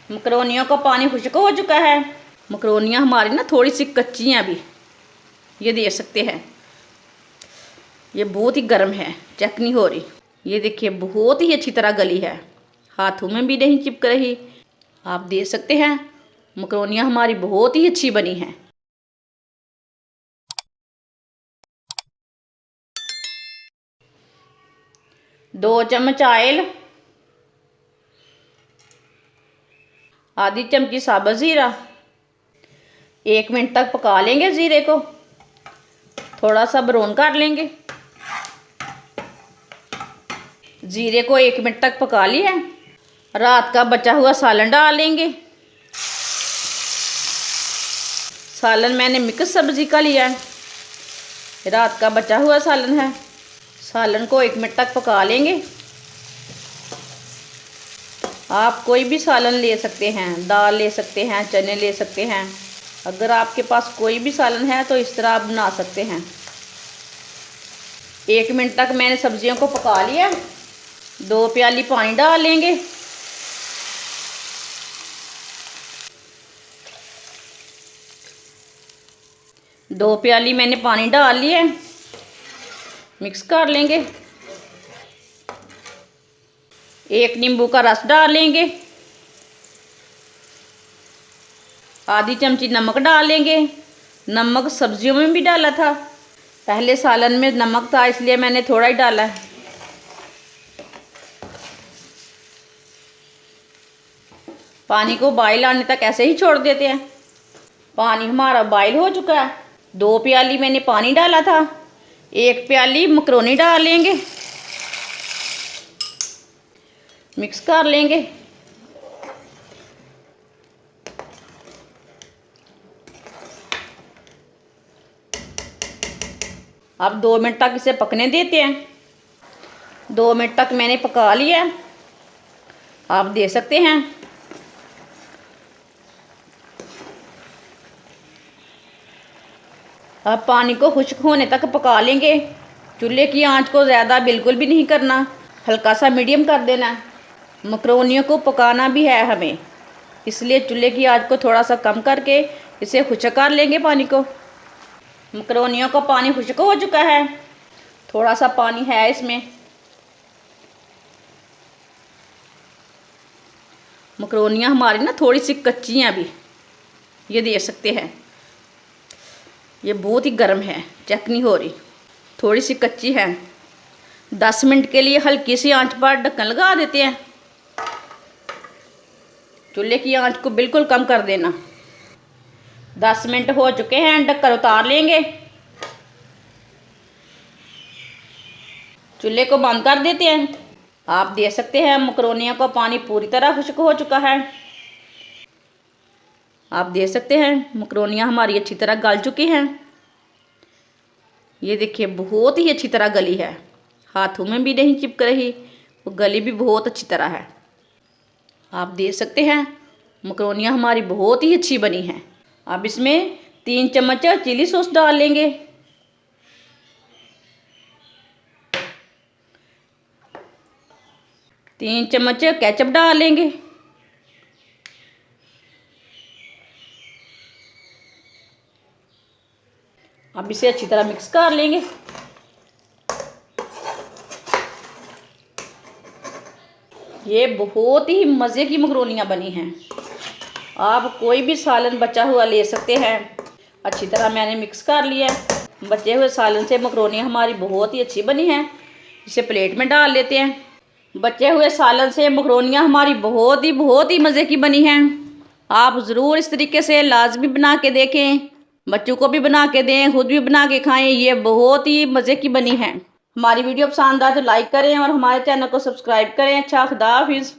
मकरोनियों का पानी खुश्क हो चुका है। मकरोनियाँ हमारी ना थोड़ी सी कच्ची हैं अभी, ये देख सकते हैं। ये बहुत ही गर्म है, चेक नहीं हो रही। ये देखिए बहुत ही अच्छी तरह गली है, हाथों में भी नहीं चिपक रही। आप देख सकते हैं मकरोनियाँ हमारी बहुत ही अच्छी बनी हैं। दो चम्मच ऑयल, आधी चमची साबुत ज़ीरा। 1 मिनट तक पका लेंगे ज़ीरे को, थोड़ा सा ब्राउन कर लेंगे। ज़ीरे को 1 मिनट तक पका लिया। रात का बचा हुआ सालन डाल लेंगे। सालन मैंने मिक्स सब्ज़ी का लिया है, रात का बचा हुआ सालन है। सालन को 1 मिनट तक पका लेंगे। आप कोई भी सालन ले सकते हैं, दाल ले सकते हैं, चने ले सकते हैं। अगर आपके पास कोई भी सालन है तो इस तरह आप बना सकते हैं। 1 मिनट तक मैंने सब्जियों को पका लिया। 2 प्याली पानी डाल लेंगे। दो प्याली मैंने पानी डाल लिया, मिक्स कर लेंगे। 1 नींबू का रस डाल लेंगे। आधी चमची नमक डाल लेंगे। नमक सब्जियों में भी डाला था, पहले सालन में नमक था इसलिए मैंने थोड़ा ही डाला है। पानी को बॉयल आने तक ऐसे ही छोड़ देते हैं। पानी हमारा बॉयल हो चुका है। 2 प्याली मैंने पानी डाला था, 1 प्याली मकरोनी डाल लेंगे, मिक्स कर लेंगे। अब 2 मिनट तक इसे पकने देते हैं। 2 मिनट तक मैंने पका लिया, आप देख सकते हैं। अब पानी को खुश्क होने तक पका लेंगे। चूल्हे की आंच को ज़्यादा बिल्कुल भी नहीं करना, हल्का सा मीडियम कर देना। मकरोनियों को पकाना भी है हमें, इसलिए चूल्हे की आंच को थोड़ा सा कम करके इसे खुश्क कर लेंगे पानी को। मकरोनियों का पानी खुश्क हो चुका है, थोड़ा सा पानी है इसमें। मकरोनियाँ हमारी ना थोड़ी सी कच्ची हैं अभी, ये देख सकते हैं। ये बहुत ही गर्म है, चेक नहीं हो रही, थोड़ी सी कच्ची है। 10 मिनट के लिए हल्की सी आंच पर ढक्कन लगा देते हैं। चूल्हे की आंच को बिल्कुल कम कर देना। 10 मिनट हो चुके हैं, ढक्कन उतार लेंगे। चूल्हे को बंद कर देते हैं। आप देख सकते हैं मकरोनियों का पानी पूरी तरह खुश्क हो चुका है। आप देख सकते हैं मकरोनियाँ हमारी अच्छी तरह गल चुकी हैं। ये देखिए बहुत ही अच्छी तरह गली है, हाथों में भी नहीं चिपक रही, वो गली भी बहुत अच्छी तरह है। आप देख सकते हैं मकरोनियाँ हमारी बहुत ही अच्छी बनी हैं। अब इसमें 3 चम्मच चिली सॉस डाल लेंगे। तीन चम्मच केचप डाल लेंगे। अब इसे अच्छी तरह मिक्स कर लेंगे। ये बहुत ही मज़े की मकरोनियाँ बनी हैं। आप कोई भी सालन बचा हुआ ले सकते हैं। अच्छी तरह मैंने मिक्स कर लिया है। बचे हुए सालन से मकरोनियाँ हमारी बहुत ही अच्छी बनी हैं। इसे प्लेट में डाल लेते हैं। बचे हुए सालन से मकरोनियाँ हमारी बहुत ही मज़े की बनी हैं। आप ज़रूर इस तरीके से लाजमी बना के देखें, बच्चों को भी बना के दें, खुद भी बना के खाएं। ये बहुत ही मज़े की बनी है। हमारी वीडियो पसंद आए तो लाइक करें और हमारे चैनल को सब्सक्राइब करें। अच्छा, खुदा हाफिज़।